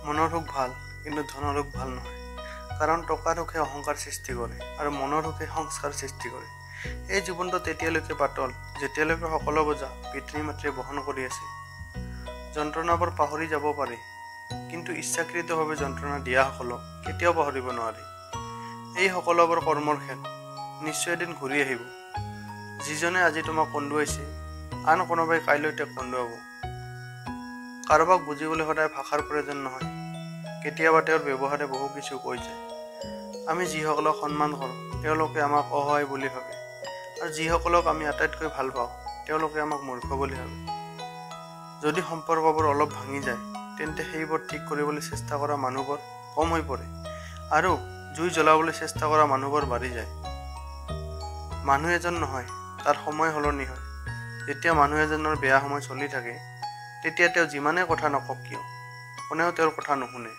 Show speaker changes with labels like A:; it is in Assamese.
A: মনৰ সুখ ভাল, কিন্তু ধনৰ সুখ ভাল নহয়। কাৰণ টকাৰ সুখে অহংকাৰ সৃষ্টি কৰে আৰু মনৰ সুখে সংস্কাৰ সৃষ্টি কৰে। এই জীৱনটো তেতিয়ালৈকে পাতল যেতিয়ালৈকে সকলো বোজা পিতৃ মাতৃয়ে বহন কৰি আছে। যন্ত্ৰণাবোৰ পাহৰি যাব পাৰি, কিন্তু ইচ্ছাকৃতভাৱে যন্ত্ৰণা দিয়াসকলক কেতিয়াও পাহৰিব নোৱাৰি। এই সকলোবোৰ কৰ্মৰ খেল, নিশ্চয় এদিন ঘূৰি আহিব। যিজনে আজি তোমাক কন্দুৱাইছে, আন কোনোবাই কাইলৈ তেওঁক কন্দুৱাব। কাৰোবাক বুজিবলৈ সদায় ভাষাৰ প্ৰয়োজন নহয়, কেতিয়াবা তেওঁৰ ব্যৱহাৰে বহু কিছু কৈ যায়। আমি যিসকলক সন্মান কৰোঁ তেওঁলোকে আমাক অসহায় বুলি ভাবে, আৰু যিসকলক আমি আটাইতকৈ ভাল পাওঁ তেওঁলোকে আমাক মূৰ্খ বুলি ভাবে। যদি সম্পৰ্কবোৰ অলপ ভাঙি যায়, তেন্তে সেইবোৰ ঠিক কৰিবলৈ চেষ্টা কৰা মানুহবোৰ কম হৈ পৰে, আৰু জুই জ্বলাবলৈ চেষ্টা কৰা মানুহবোৰ বাঢ়ি যায়। মানুহ এজন নহয়, তাৰ সময় সলনি হয়। যেতিয়া মানুহ এজনৰ বেয়া সময় চলি থাকে, তেতিয়া তেওঁ যিমানে কথা নকওক কিয়, কোনেও তেওঁৰ কথা নুশুনে।